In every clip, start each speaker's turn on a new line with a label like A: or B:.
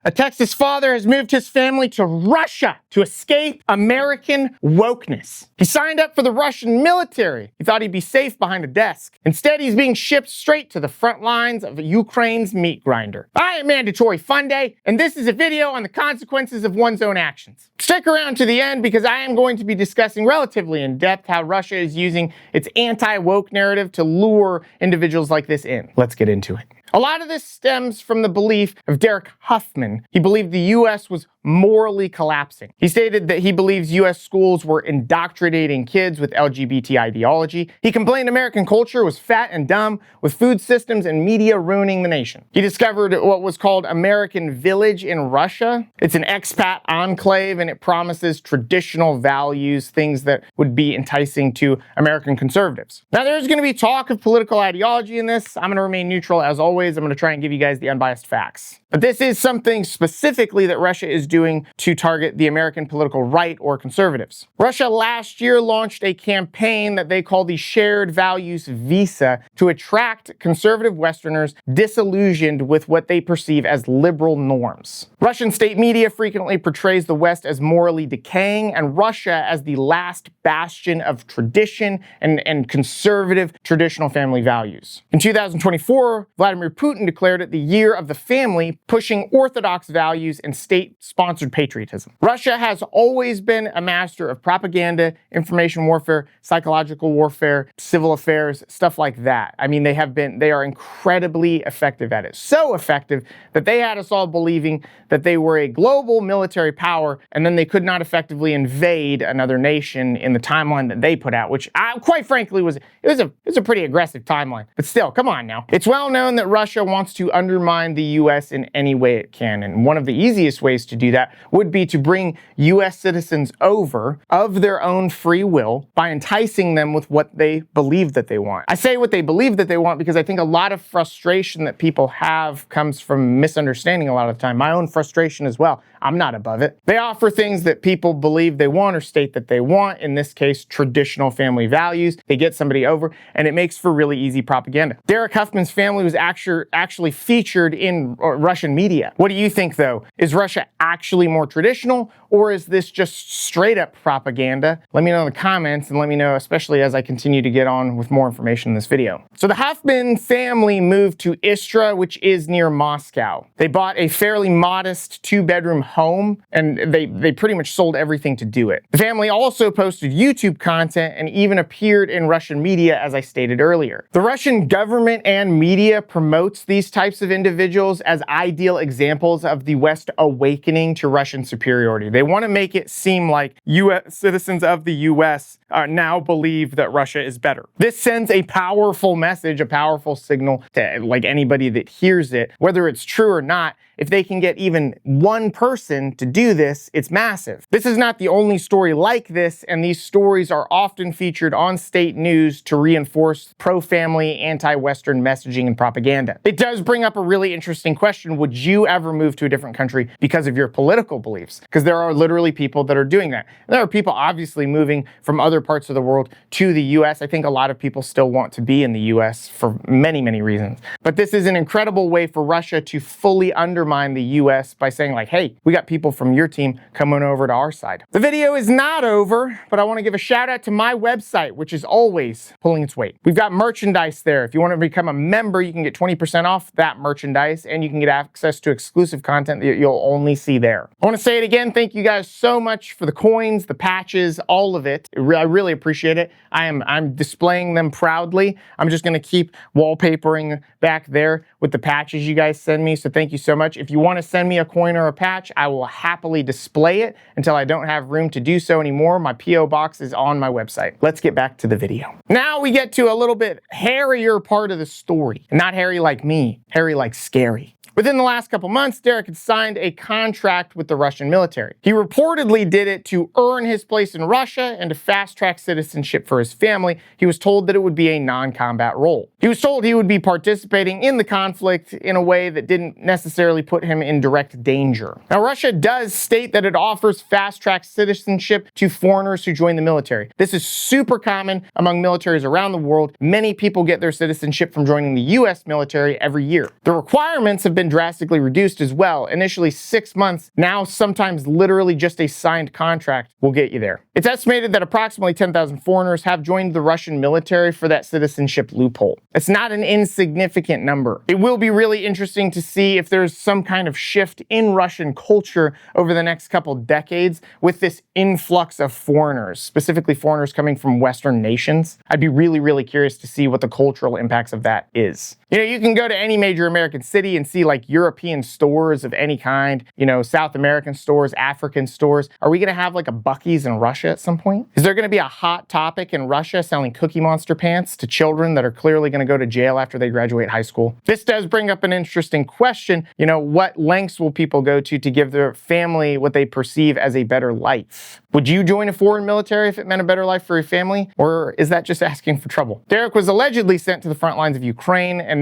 A: A Texas father has moved his family to Russia to escape American wokeness. He signed up for the Russian military. He thought he'd be safe behind a desk. Instead, he's being shipped straight to the front lines of Ukraine's meat grinder. I am Mandatory Fun Day, and this is a video on the consequences of one's own actions. Stick around to the end because I am going to be discussing relatively in depth how Russia is using its anti-woke narrative to lure individuals like this in. Let's get into it. A lot of this stems from the belief of Derek Huffman. He believed the U.S. was morally collapsing. He stated that he believes U.S. schools were indoctrinating kids with LGBT ideology. He complained American culture was fat and dumb, with food systems and media ruining the nation. He discovered what was called American Village in Russia. It's an expat enclave, and it promises traditional values, things that would be enticing to American conservatives. Now, there's going to be talk of political ideology in this. I'm going to remain neutral as always. I'm going to try and give you guys the unbiased facts. But this is something specifically that Russia is doing to target the American political right or conservatives. Russia last year launched a campaign that they call the Shared Values Visa to attract conservative Westerners disillusioned with what they perceive as liberal norms. Russian state media frequently portrays the West as morally decaying and Russia as the last bastion of tradition and conservative traditional family values. In 2024, Vladimir Putin declared it the year of the family, pushing orthodox values and state-sponsored patriotism. Russia has always been a master of propaganda, information warfare, psychological warfare, civil affairs, stuff like that. I mean, they are incredibly effective at it. So effective that they had us all believing that they were a global military power and then they could not effectively invade another nation in the timeline that they put out, which quite frankly was a pretty aggressive timeline. But still, come on now. It's well known that Russia wants to undermine the U.S. in any way it can. And one of the easiest ways to do that would be to bring U.S. citizens over of their own free will by enticing them with what they believe that they want. I say what they believe that they want because I think a lot of frustration that people have comes from misunderstanding a lot of the time. My own frustration as well. I'm not above it. They offer things that people believe they want or state that they want. In this case, traditional family values. They get somebody over and it makes for really easy propaganda. Derek Huffman's family was actually featured in Russian media. What do you think though? Is Russia actually more traditional or is this just straight up propaganda? Let me know in the comments and let me know, especially as I continue to get on with more information in this video. So the Huffman family moved to Istra, which is near Moscow. They bought a fairly modest 2-bedroom home and they pretty much sold everything to do it. The family also posted YouTube content and even appeared in Russian media, as I stated earlier. The Russian government and media promotes these types of individuals as ideal examples of the West awakening to Russian superiority. They want to make it seem like U.S. citizens of the U.S. Now believe that Russia is better. This sends a powerful message, a powerful signal to like anybody that hears it, whether it's true or not. If they can get even one person to do this, it's massive. This is not the only story like this, and these stories are often featured on state news to reinforce pro-family, anti-Western messaging and propaganda. It does bring up a really interesting question. Would you ever move to a different country because of your political beliefs? Because there are literally people that are doing that. And there are people obviously moving from other parts of the world to the U.S. I think a lot of people still want to be in the U.S. for many, many reasons. But this is an incredible way for Russia to fully undermine the U.S. by saying like, hey, we got people from your team coming over to our side. The video is not over, but I want to give a shout out to my website, which is always pulling its weight. We've got merchandise there. If you want to become a member, you can get 20% off that merchandise and you can get access to exclusive content that you'll only see there. I want to say it again. Thank you guys so much for the coins, the patches, all of it. I really appreciate it. I'm displaying them proudly. I'm just going to keep wallpapering back there with the patches you guys send me. So thank you so much. If you want to send me a coin or a patch, I will happily display it until I don't have room to do so anymore. My P.O. box is on my website. Let's get back to the video. Now we get to a little bit hairier part of the story. Not hairy like me, hairy like scary. Within the last couple months, Derek had signed a contract with the Russian military. He reportedly did it to earn his place in Russia and to fast-track citizenship for his family. He was told that it would be a non-combat role. He was told he would be participating in the conflict in a way that didn't necessarily put him in direct danger. Now, Russia does state that it offers fast-track citizenship to foreigners who join the military. This is super common among militaries around the world. Many people get their citizenship from joining the U.S. military every year. The requirements have been been drastically reduced as well. Initially 6 months, now sometimes literally just a signed contract will get you there. It's estimated that approximately 10,000 foreigners have joined the Russian military for that citizenship loophole. It's not an insignificant number. It will be really interesting to see if there's some kind of shift in Russian culture over the next couple decades with this influx of foreigners, specifically foreigners coming from Western nations. I'd be really curious to see what the cultural impacts of that is. You know, you can go to any major American city and see like European stores of any kind, you know, South American stores, African stores. Are we going to have like a Buc-ee's in Russia at some point? Is there going to be a Hot Topic in Russia selling Cookie Monster pants to children that are clearly going to go to jail after they graduate high school? This does bring up an interesting question. You know, what lengths will people go to give their family what they perceive as a better life? Would you join a foreign military if it meant a better life for your family? Or is that just asking for trouble? Derek was allegedly sent to the front lines of Ukraine and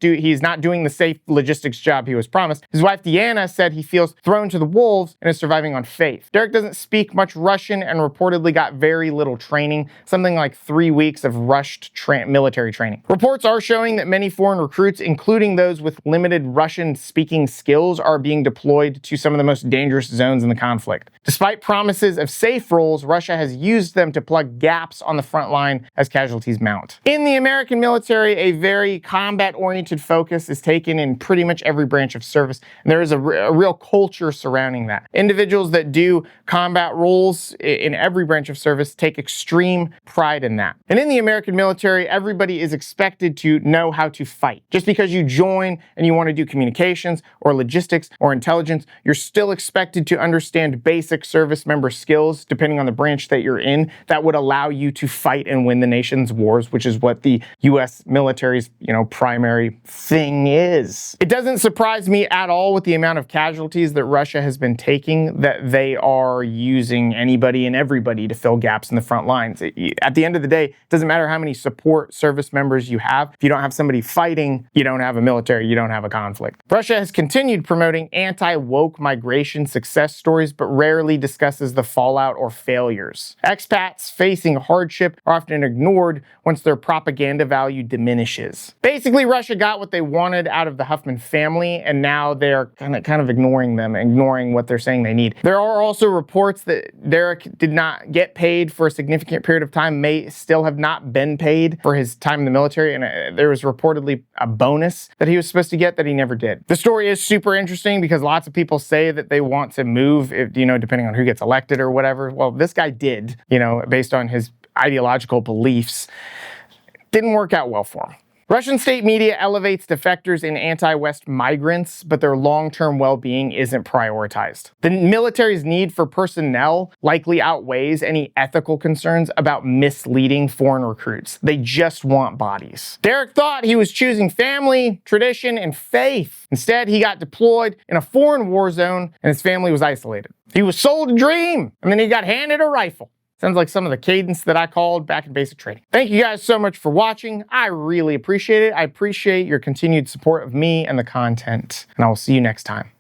A: he's not doing the safe logistics job he was promised. His wife Deanna said he feels thrown to the wolves and is surviving on faith. Derek doesn't speak much Russian and reportedly got very little training, something like 3 weeks of rushed military training. Reports are showing that many foreign recruits, including those with limited Russian speaking skills, are being deployed to some of the most dangerous zones in the conflict. Despite promises of safe roles, Russia has used them to plug gaps on the front line as casualties mount. In the American military, a very combat-oriented focus is taken in pretty much every branch of service, and there is a real culture surrounding that. Individuals that do combat roles in every branch of service take extreme pride in that. And in the American military, everybody is expected to know how to fight. Just because you join and you want to do communications or logistics or intelligence, you're still expected to understand basic service member skills, depending on the branch that you're in, that would allow you to fight and win the nation's wars, which is what the U.S. military's, primary thing is. It doesn't surprise me at all with the amount of casualties that Russia has been taking, that they are using anybody and everybody to fill gaps in the front lines. At the end of the day, it doesn't matter how many support service members you have. If you don't have somebody fighting, you don't have a military, you don't have a conflict. Russia has continued promoting anti-woke migration success stories, but rarely discusses the fallout or failures. Expats facing hardship are often ignored once their propaganda value diminishes. Basically, Russia got what they wanted out of the Huffman family, and now they're kind of ignoring them, ignoring what they're saying they need. There are also reports that Derek did not get paid for a significant period of time, may still have not been paid for his time in the military, and there was reportedly a bonus that he was supposed to get that he never did. The story is super interesting because lots of people say that they want to move, depending on who gets elected or whatever. Well, this guy did, based on his ideological beliefs. Didn't work out well for him. Russian state media elevates defectors and anti-West migrants, but their long-term well-being isn't prioritized. The military's need for personnel likely outweighs any ethical concerns about misleading foreign recruits. They just want bodies. Derek thought he was choosing family, tradition, and faith. Instead, he got deployed in a foreign war zone, and his family was isolated. He was sold a dream, and then he got handed a rifle. Sounds like some of the cadence that I called back in basic training. Thank you guys so much for watching. I really appreciate it. I appreciate your continued support of me and the content. And I will see you next time.